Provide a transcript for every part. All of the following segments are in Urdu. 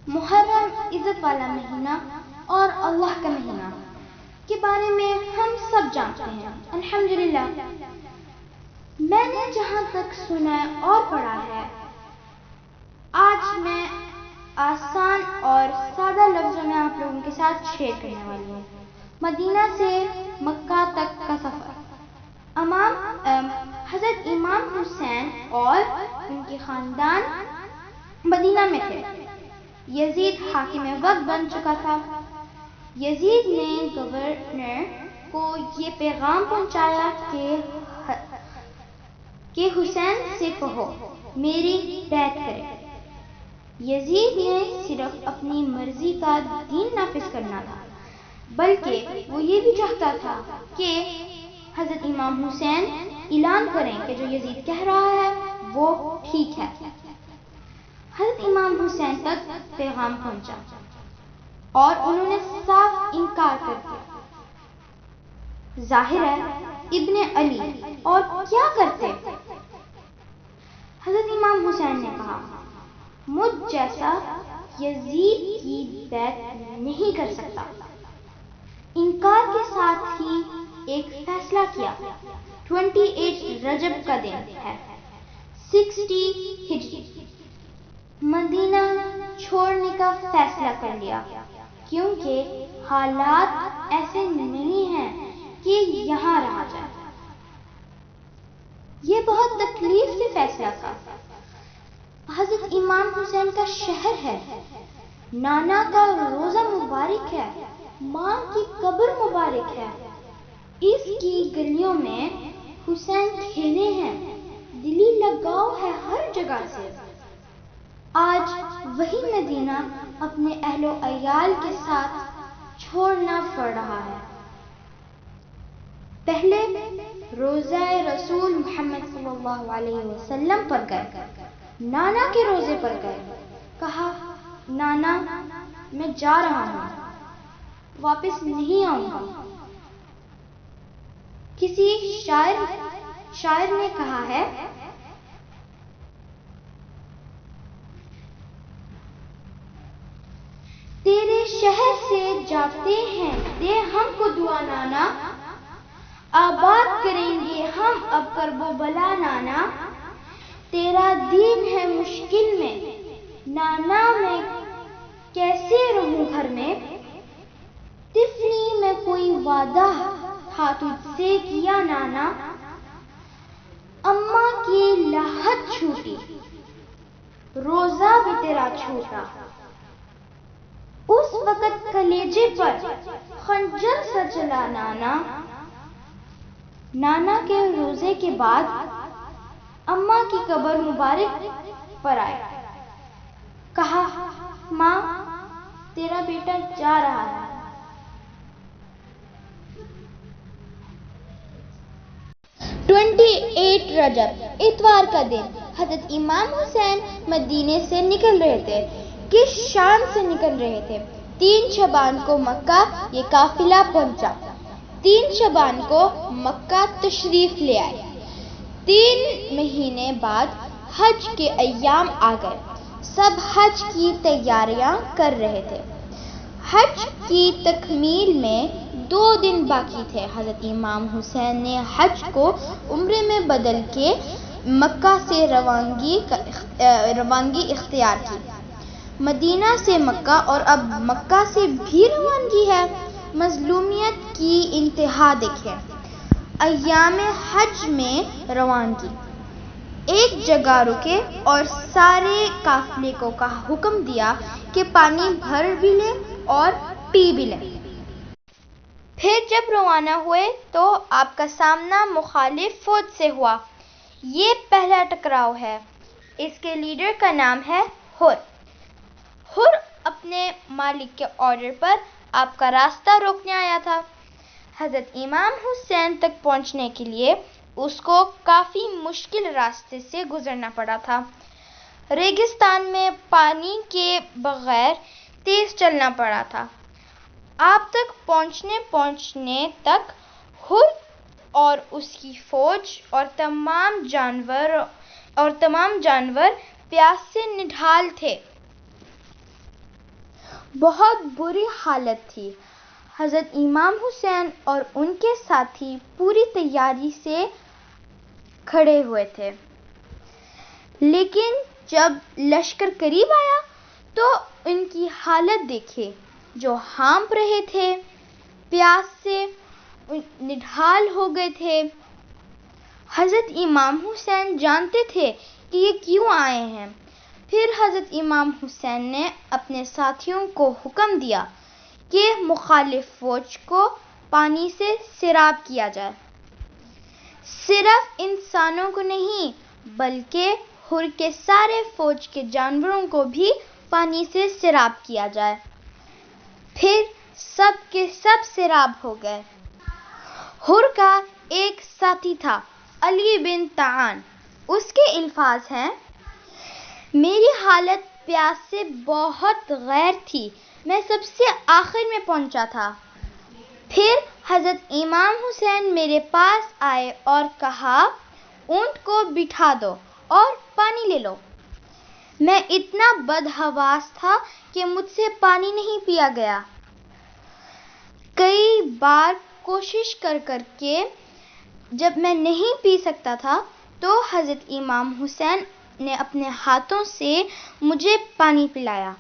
محرم عزت والا مہینہ اور اللہ کا مہینہ کے بارے میں ہم سب جانتے ہیں الحمدللہ۔ میں نے جہاں تک سنا اور پڑھا ہے، آج میں آسان اور سادہ لفظوں میں آپ لوگوں کے ساتھ شیئر کرنے والی ہوں۔ مدینہ سے مکہ تک کا سفر۔ حضرت امام حسین اور ان کے خاندان مدینہ میں تھے۔ یزید حاکم وقت بن چکا تھا۔ یزید نے گورنر کو یہ پیغام پہنچایا کہ حسین سے کہو میری بیعت کرے۔ یزید نے صرف اپنی مرضی کا دین نافذ کرنا تھا، بلکہ وہ یہ بھی چاہتا تھا کہ حضرت امام حسین اعلان کریں کہ جو یزید کہہ رہا ہے وہ ٹھیک ہے۔ حضرت امام حسین تک پیغام پہنچا اور انہوں نے صاف انکار کر دیا۔ ظاہر ہے ابن علی اور کیا کرتے؟ حضرت امام حسین نے کہا مجھ جیسا یزید کی بیعت نہیں کر سکتا۔ انکار کے ساتھ ہی ایک فیصلہ کیا۔ 28 رجب کا دن ہے، 60 ہجری۔ مدینہ چھوڑنے کا فیصلہ کر لیا، کیونکہ حالات ایسے نہیں ہیں کہ یہاں رہا جائے۔ یہ بہت تکلیف سے فیصلہ تھا۔ حضرت امام حسین کا شہر ہے، نانا کا روزہ مبارک ہے، ماں کی قبر مبارک ہے، اس کی گلیوں میں حسین کھیلے ہیں، دلی لگاؤ ہے ہر جگہ سے۔ آج وہی مدینہ اپنے اہل و عیال کے ساتھ چھوڑنا پڑ رہا ہے۔ پہلے روزہ رسول محمد صلی اللہ علیہ وسلم پر گئے، نانا کے روزے پر گئے، کہا نانا میں جا رہا ہوں، واپس نہیں آؤں گا۔ کسی شاعر نے کہا ہے تیرے شہر سے جاتے ہیں دے ہم کو دعا نانا، آباد کریں گے ہم اب کرب و بلا نانا، تیرا دین ہے مشکل میں نانا میں کیسے رہوں گھر میں، طفلی میں کوئی وعدہ تھا تجھ سے کیا نانا، اماں کی لاحت چھوٹی روزہ بھی تیرا چھوٹا، اس وقت کلیجے پر خنجر سا چلا نانا۔ نانا کے روزے کے بعد اماں کی قبر مبارک پر آئے، کہا ماں تیرا بیٹا جا رہا ہے۔ 28 رجب اتوار کا دن، حضرت امام حسین مدینے سے نکل رہے تھے کہ شام سے نکل رہے تھے۔ 3 شعبان کو مکہ یہ قافلہ پہنچا۔ 3 شعبان کو مکہ تشریف لے آئے۔ 3 مہینے بعد حج کے ایام آ گئے۔ سب حج کی تیاریاں کر رہے تھے۔ حج کی تکمیل میں 2 دن باقی تھے۔ حضرت امام حسین نے حج کو عمرے میں بدل کے مکہ سے روانگی اختیار کی۔ مدینہ سے مکہ اور اب مکہ سے بھی روانگی ہے۔ مظلومیت کی انتہا دیکھیں۔ ایام حج میں روانگی، ایک جگہ رکے اور سارے قافلے کو حکم دیا کہ پانی بھر بھی لیں اور پی بھی لیں۔ پھر جب روانہ ہوئے تو آپ کا سامنا مخالف فوج سے ہوا۔ یہ پہلا ٹکراؤ ہے۔ اس کے لیڈر کا نام ہے حر۔ حر اپنے مالک کے آرڈر پر آپ کا راستہ روکنے آیا تھا۔ حضرت امام حسین تک پہنچنے کے لیے اس کو کافی مشکل راستے سے گزرنا پڑا تھا۔ ریگستان میں پانی کے بغیر تیز چلنا پڑا تھا۔ آپ تک پہنچنے تک حر اور اس کی فوج اور تمام جانور، پیاس سے نڈھال تھے۔ بہت بری حالت تھی۔ حضرت امام حسین اور ان کے ساتھی پوری تیاری سے کھڑے ہوئے تھے، لیکن جب لشکر قریب آیا تو ان کی حالت دیکھے، جو ہانپ رہے تھے، پیاس سے نڈھال ہو گئے تھے۔ حضرت امام حسین جانتے تھے کہ یہ کیوں آئے ہیں۔ پھر حضرت امام حسین نے اپنے ساتھیوں کو حکم دیا کہ مخالف فوج کو پانی سے سیراب کیا جائے، صرف انسانوں کو نہیں بلکہ حر کے سارے فوج کے جانوروں کو بھی پانی سے سیراب کیا جائے۔ پھر سب کے سب سیراب ہو گئے۔ حر کا ایک ساتھی تھا، علی بن طعان۔ اس کے الفاظ ہیں: میری حالت پیاس سے بہت غیر تھی، میں سب سے آخر میں پہنچا تھا۔ پھر حضرت امام حسین میرے پاس آئے اور کہا، اونٹ کو بٹھا دو اور پانی لے لو۔ میں اتنا بدحواس تھا کہ مجھ سے پانی نہیں پیا گیا۔ کئی بار کوشش کر کے جب میں نہیں پی سکتا تھا تو حضرت امام حسین نے اپنے ہاتھوں سے مجھے پانی پلایا۔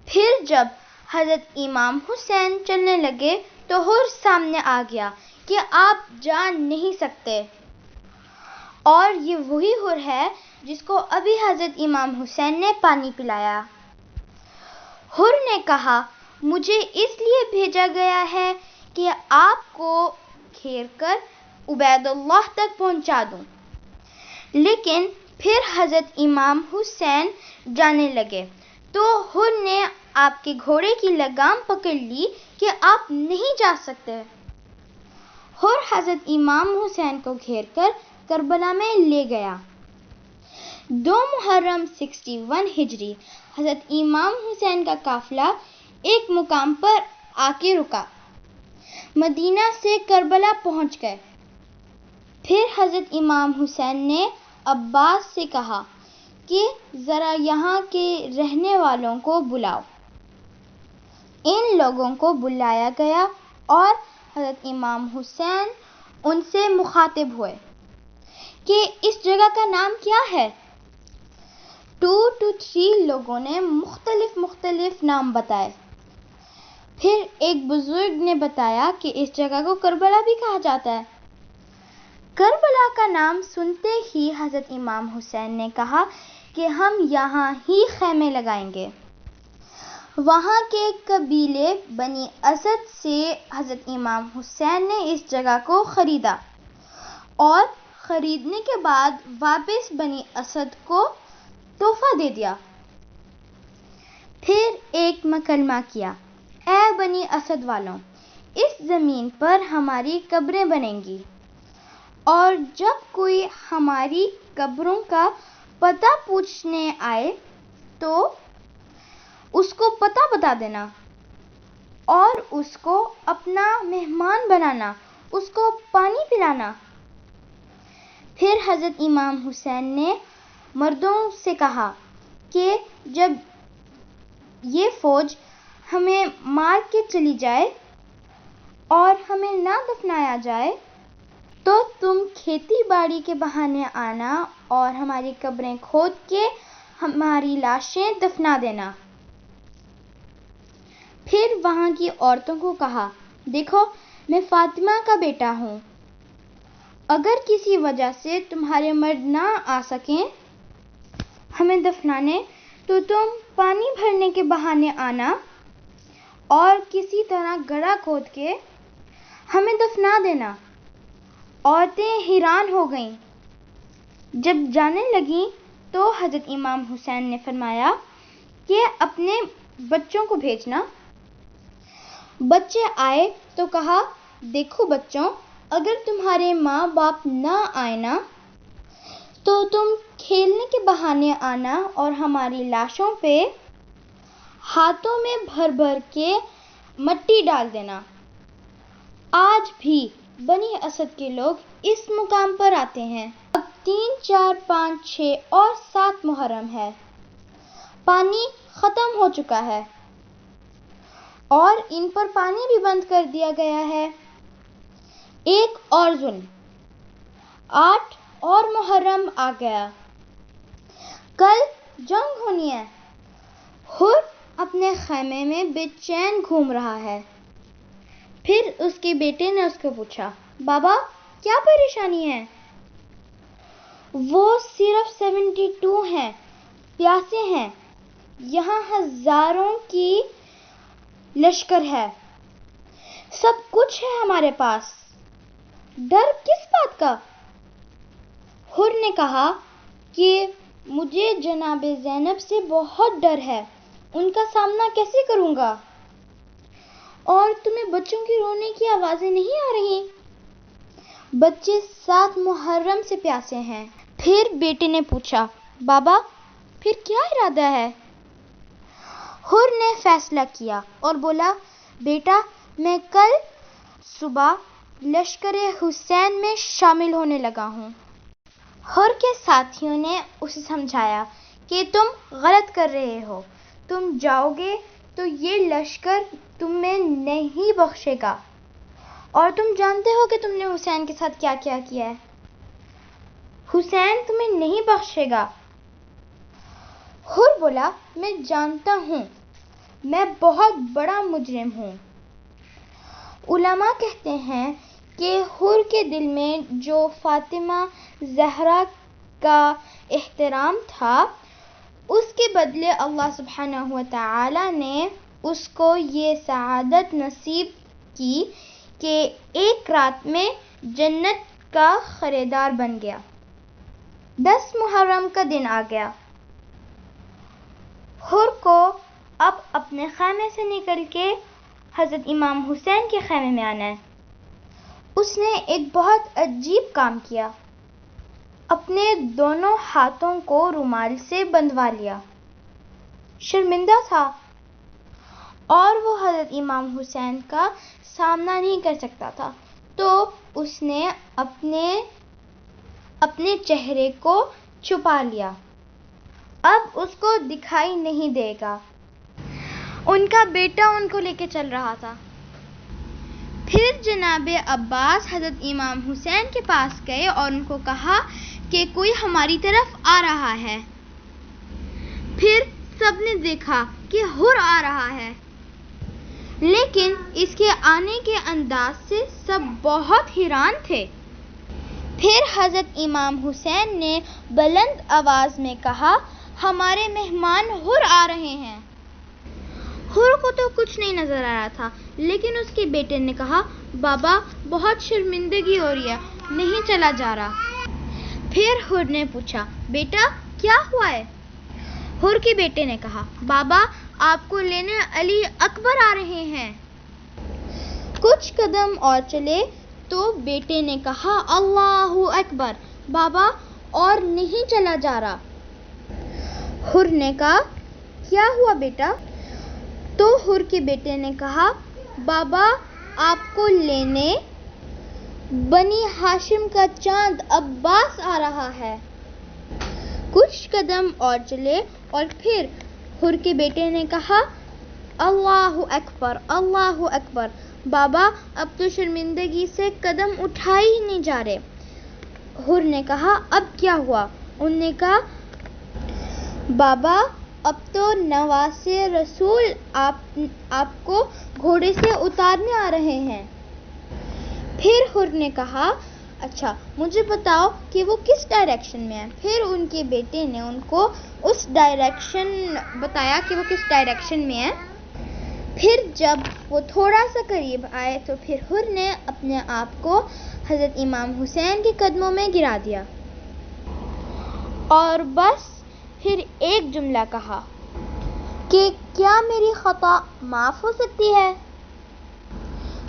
پھر جب حضرت امام حسین چلنے لگے تو حر سامنے آ گیا کہ آپ جا نہیں سکتے، اور یہ وہی حر ہے جس کو ابھی حضرت امام حسین نے پانی پلایا۔ حر نے کہا، مجھے اس لیے بھیجا گیا ہے کہ آپ کو گھیر کر عبید اللہ تک پہنچا دوں۔ لیکن پھر حضرت امام حسین جانے لگے تو حر نے آپ کے گھوڑے کی لگام پکڑ لی کہ آپ نہیں جا سکتے۔ حر حضرت امام حسین کو گھیر کر کربلا میں لے گیا۔ 2 محرم 61 ہجری حضرت امام حسین کا قافلہ ایک مقام پر آ کے رکا۔ مدینہ سے کربلا پہنچ گئے۔ پھر حضرت امام حسین نے عباس سے کہا کہ ذرا یہاں کے رہنے والوں کو بلاؤ۔ ان لوگوں کو بلایا گیا اور حضرت امام حسین ان سے مخاطب ہوئے کہ اس جگہ کا نام کیا ہے؟ 2 to 3 لوگوں نے مختلف نام بتائے۔ پھر ایک بزرگ نے بتایا کہ اس جگہ کو کربلا بھی کہا جاتا ہے۔ کربلا کا نام سنتے ہی حضرت امام حسین نے کہا کہ ہم یہاں ہی خیمے لگائیں گے۔ وہاں کے قبیلے بنی اسد سے حضرت امام حسین نے اس جگہ کو خریدا اور خریدنے کے بعد واپس بنی اسد کو تحفہ دے دیا۔ پھر ایک مکالمہ کیا، اے بنی اسد والوں، اس زمین پر ہماری قبریں بنیں گی، اور جب کوئی ہماری قبروں کا پتہ پوچھنے آئے تو اس کو پتہ بتا دینا اور اس کو اپنا مہمان بنانا، اس کو پانی پلانا۔ پھر حضرت امام حسین نے مردوں سے کہا کہ جب یہ فوج ہمیں مار کے چلی جائے اور ہمیں نہ دفنایا جائے تو تم کھیتی باڑی کے بہانے آنا اور ہماری قبریں کھود کے ہماری لاشیں دفنا دینا۔ پھر وہاں کی عورتوں کو کہا، دیکھو میں فاطمہ کا بیٹا ہوں، اگر کسی وجہ سے تمہارے مرد نہ آ سکیں ہمیں دفنانے تو تم پانی بھرنے کے بہانے آنا اور کسی طرح گڑھا کھود کے ہمیں دفنا دینا۔ عورتیں حیران ہو گئیں۔ جب جانے لگیں تو حضرت امام حسین نے فرمایا کہ اپنے بچوں کو بھیجنا۔ بچے آئے تو کہا، دیکھو بچوں، اگر تمہارے ماں باپ نہ آئے نا تو تم کھیلنے کے بہانے آنا اور ہماری لاشوں پہ ہاتھوں میں بھر کے مٹی ڈال دینا۔ آج بھی بنی اسد کے لوگ اس مقام پر آتے ہیں۔ اب 3، 4، 5، 6 اور 7 محرم ہے، پانی ختم ہو چکا ہے۔ اور ان پر پانی بھی بند کر دیا گیا ہے۔ ایک اور ظلم، 8 اور محرم آ گیا، کل جنگ ہونی ہے۔ حر اپنے خیمے میں بے چین گھوم رہا ہے۔ پھر اس کے بیٹے نے اس کو پوچھا، بابا کیا پریشانی ہے؟ وہ صرف 72 ہیں، پیاسے ہیں، یہاں ہزاروں کی لشکر ہے، سب کچھ ہے ہمارے پاس، ڈر کس بات کا؟ حر نے کہا کہ مجھے جناب زینب سے بہت ڈر ہے، ان کا سامنا کیسے کروں گا؟ اور تمہیں بچوں کی رونے کی آوازیں نہیں آ رہی؟ بچے 7 محرم سے پیاسے ہیں۔ پھر بیٹے نے پوچھا، بابا پھر کیا ارادہ ہے؟ حر نے فیصلہ کیا اور بولا، بیٹا میں کل صبح لشکر حسین میں شامل ہونے لگا ہوں۔ حر کے ساتھیوں نے اسے سمجھایا کہ تم غلط کر رہے ہو، تم جاؤ گے تو یہ لشکر تمہیں نہیں بخشے گا، اور تم جانتے ہو کہ تم نے حسین کے ساتھ کیا کیا ہے، حسین تمہیں نہیں بخشے گا۔ حر بولا، میں جانتا ہوں، میں بہت بڑا مجرم ہوں۔ علماء کہتے ہیں کہ حر کے دل میں جو فاطمہ زہرا کا احترام تھا، اس کے بدلے اللہ سبحانہ وتعالی نے اس کو یہ سعادت نصیب کی کہ ایک رات میں جنت کا خریدار بن گیا۔ 10 محرم کا دن آ گیا۔ حر کو اب اپنے خیمے سے نکل کے حضرت امام حسین کے خیمے میں آنا ہے۔ اس نے ایک بہت عجیب کام کیا، اپنے دونوں ہاتھوں کو رومال سے بندھوا لیا، شرمندہ تھا، اور وہ حضرت امام حسین کا سامنا نہیں کر سکتا تھا، تو اس نے اپنے چہرے کو چھپا لیا، اب اس کو دکھائی نہیں دے گا۔ ان کا بیٹا ان کو لے کے چل رہا تھا۔ پھر جناب عباس حضرت امام حسین کے پاس گئے اور ان کو کہا کہ کوئی ہماری طرف آ رہا ہے۔ پھر سب نے دیکھا کہ حر آ رہا ہے، لیکن اس کے آنے کے انداز سے سب بہت حیران تھے۔ پھر حضرت امام حسین نے بلند آواز میں کہا، ہمارے مہمان حر آ رہے ہیں۔ حر کو تو کچھ نہیں نظر آ رہا تھا، لیکن اس کے بیٹے نے کہا، بابا بہت شرمندگی ہو رہی ہے، نہیں چلا جا رہا۔ پھر حر نے پوچھا، بیٹا کیا ہوا ہے؟ حر کے بیٹے نے کہا، بابا آپ کو لینے علی اکبر آ رہے ہیں۔ کچھ قدم اور چلے تو بیٹے نے کہا، اللہ اکبر، بابا اور نہیں چلا جا رہا۔ حر نے کہا، کیا ہوا بیٹا؟ تو حر کے بیٹے نے کہا، بابا آپ کو لینے بنی ہاشم کا چاند عباس آ رہا ہے۔ کچھ قدم اور چلے اور پھر حر کے بیٹے نے کہا، اللہ اکبر، اللہ اکبر، بابا اب تو شرمندگی سے قدم اٹھائے ہی نہیں جا رہے۔ حر نے کہا، اب کیا ہوا؟ انہوں نے کہا، بابا اب تو نواسے رسول آپ کو گھوڑے سے اتارنے آ رہے ہیں۔ پھر حر نے کہا، اچھا مجھے بتاؤ کہ وہ کس ڈائریکشن میں ہے۔ پھر ان کے بیٹے نے ان کو اس ڈائریکشن بتایا کہ وہ کس ڈائریکشن میں ہے۔ پھر جب وہ تھوڑا سا قریب آئے تو پھر حر نے اپنے آپ کو حضرت امام حسین کے قدموں میں گرا دیا اور بس پھر ایک جملہ کہا کہ کیا میری خطا معاف ہو سکتی ہے؟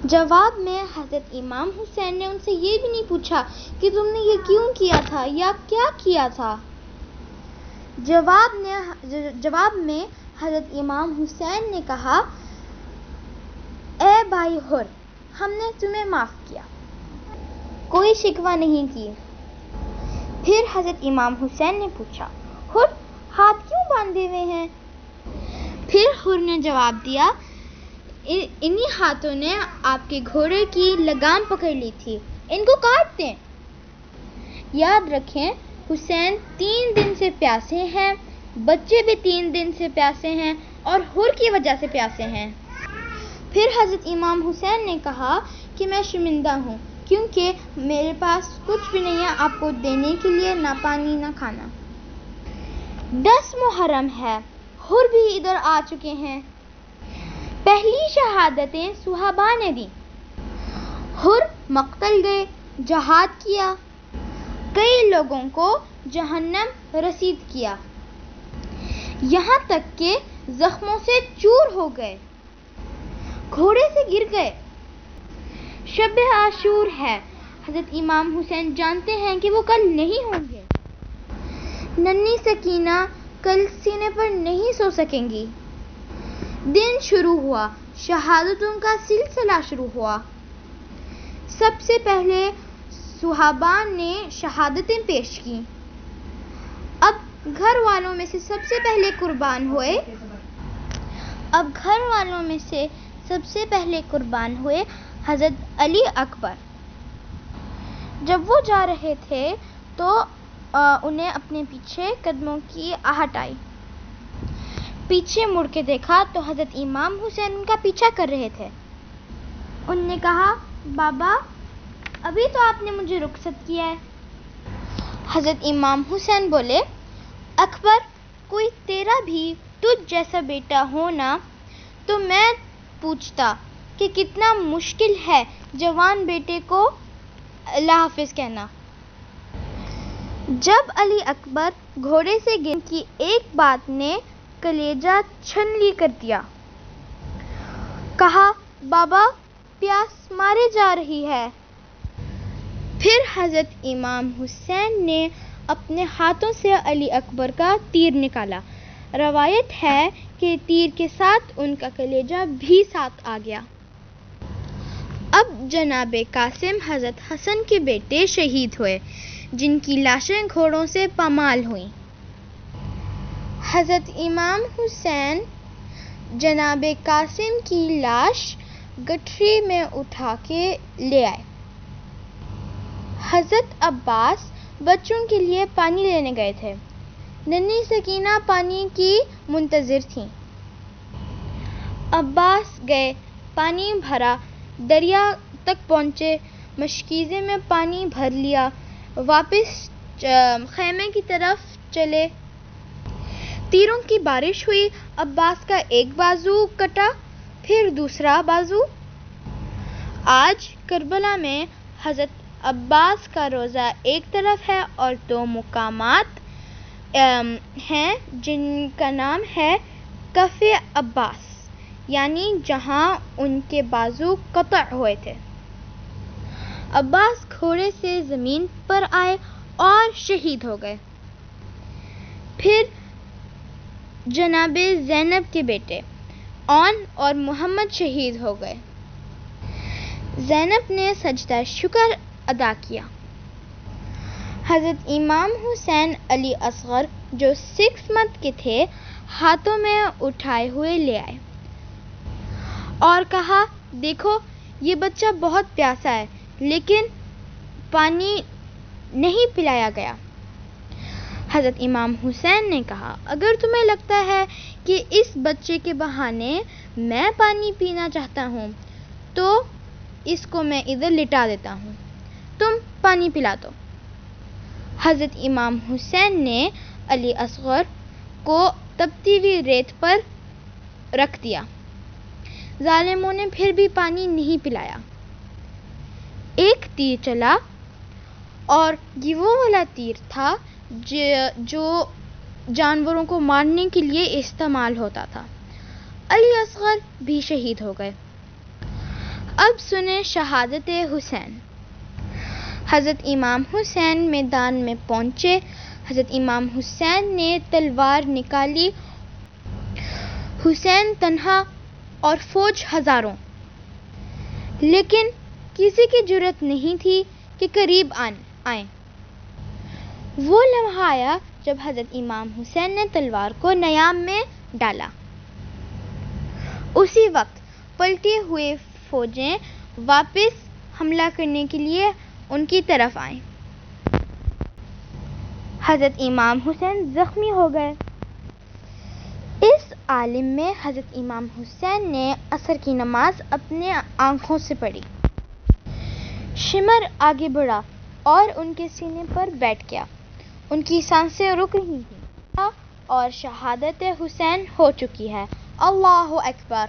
جواب میں حضرت امام حسین نے ان سے یہ بھی نہیں پوچھا کہ تم نے یہ کیوں کیا تھا یا کیا کیا تھا۔ جواب میں حضرت امام حسین نے کہا، اے بھائی حر، ہم نے تمہیں معاف کیا، کوئی شکوہ نہیں کی۔ پھر حضرت امام حسین نے پوچھا، حر ہاتھ کیوں باندھے ہوئے ہیں؟ پھر حر نے جواب دیا، انہی ہاتھوں نے آپ کے گھوڑے کی لگام پکڑ لی تھی، ان کو کاٹ دیں۔ یاد رکھیں، حسین 3 دن سے پیاسے ہیں، بچے بھی 3 دن سے پیاسے ہیں اور حر کی وجہ سے پیاسے ہیں۔ پھر حضرت امام حسین نے کہا کہ میں شرمندہ ہوں کیونکہ میرے پاس کچھ بھی نہیں ہے آپ کو دینے کے لیے، نہ پانی نہ کھانا۔ 10 محرم ہے، حر بھی ادھر آ چکے ہیں۔ پہلی شہادتیں صحابہ نے دیں، حر مقتل گئے، جہاد کیا، کئی لوگوں کو جہنم رسید کیا، یہاں تک کہ زخموں سے چور ہو گئے، گھوڑے سے گر گئے۔ شب عاشور ہے، حضرت امام حسین جانتے ہیں کہ وہ کل نہیں ہوں گے۔ ننھی سکینہ کل سینے پر نہیں سو سکیں گی۔ دن شروع ہوا، شہادتوں کا سلسلہ شروع ہوا۔ سب سے پہلے صحابہ نے شہادتیں پیش کی۔ اب گھر والوں میں سے سب سے پہلے قربان ہوئے حضرت علی اکبر۔ جب وہ جا رہے تھے تو انہیں اپنے پیچھے قدموں کی آہٹ آئی۔ پیچھے مڑ کے دیکھا تو حضرت امام حسین ان کا پیچھا کر رہے تھے۔ انہوں نے کہا، بابا ابھی تو آپ نے مجھے رخصت کیا ہے۔ حضرت امام حسین بولے، اکبر کوئی تیرا بھی تجھ جیسا بیٹا ہونا تو میں پوچھتا کہ کتنا مشکل ہے جوان بیٹے کو اللہ حافظ کہنا۔ جب علی اکبر گھوڑے سے گر کی ایک بات نے کلیجہ چھلنی کر دیا۔ کہا، بابا پیاس مارے جا رہی ہے۔ پھر حضرت امام حسین نے اپنے ہاتھوں سے علی اکبر کا تیر نکالا۔ روایت ہے کہ تیر کے ساتھ ان کا کلیجہ بھی ساتھ آ گیا۔ اب جناب قاسم حضرت حسن کے بیٹے شہید ہوئے، جن کی لاشیں گھوڑوں سے پامال ہوئیں۔ حضرت امام حسین جناب قاسم کی لاش گٹھری میں اٹھا کے لے آئے۔ حضرت عباس بچوں کے لیے پانی لینے گئے تھے۔ ننھی سکینہ پانی کی منتظر تھیں۔ عباس گئے، پانی بھرا، دریا تک پہنچے، مشکیزے میں پانی بھر لیا، واپس خیمے کی طرف چلے۔ تیروں کی بارش ہوئی، عباس کا ایک بازو کٹا، پھر دوسرا بازو۔ آج کربلا میں حضرت عباس کا روضہ ایک طرف ہے اور 2 مقامات ہیں جن کا نام ہے کف عباس، یعنی جہاں ان کے بازو قطع ہوئے تھے۔ عباس گھوڑے سے زمین پر آئے اور شہید ہو گئے۔ پھر جناب زینب کے بیٹے اون اور محمد شہید ہو گئے۔ زینب نے سجدہ شکر ادا کیا۔ حضرت امام حسین علی اصغر جو 6 منتھ کے تھے، ہاتھوں میں اٹھائے ہوئے لے آئے اور کہا، دیکھو یہ بچہ بہت پیاسا ہے لیکن پانی نہیں پلایا گیا۔ حضرت امام حسین نے کہا، اگر تمہیں لگتا ہے کہ اس بچے کے بہانے میں پانی پینا چاہتا ہوں تو اس کو میں ادھر لٹا دیتا ہوں، تم پانی پلا دو۔ حضرت امام حسین نے علی اصغر کو تپتی ہوئی ریت پر رکھ دیا۔ ظالموں نے پھر بھی پانی نہیں پلایا۔ ایک تیر چلا اور یہ وہ والا تیر تھا جو جانوروں کو مارنے کے لیے استعمال ہوتا تھا۔ علی اصغر بھی شہید ہو گئے۔ اب سنیں شہادت حسین۔ حضرت امام حسین میدان میں پہنچے۔ حضرت امام حسین نے تلوار نکالی۔ حسین تنہا اور فوج ہزاروں، لیکن کسی کی جرأت نہیں تھی کہ قریب آئیں۔ وہ لمحہ آیا جب حضرت امام حسین نے تلوار کو نیام میں ڈالا۔ اسی وقت پلٹے ہوئے فوجیں واپس حملہ کرنے کے لیے ان کی طرف آئیں۔ حضرت امام حسین زخمی ہو گئے۔ اس عالم میں حضرت امام حسین نے عصر کی نماز اپنے آنکھوں سے پڑھی۔ شمر آگے بڑھا اور ان کے سینے پر بیٹھ گیا۔ ان کی سانسیں رک رہی تھیں اور شہادت حسین ہو چکی ہے۔ اللہ اکبر۔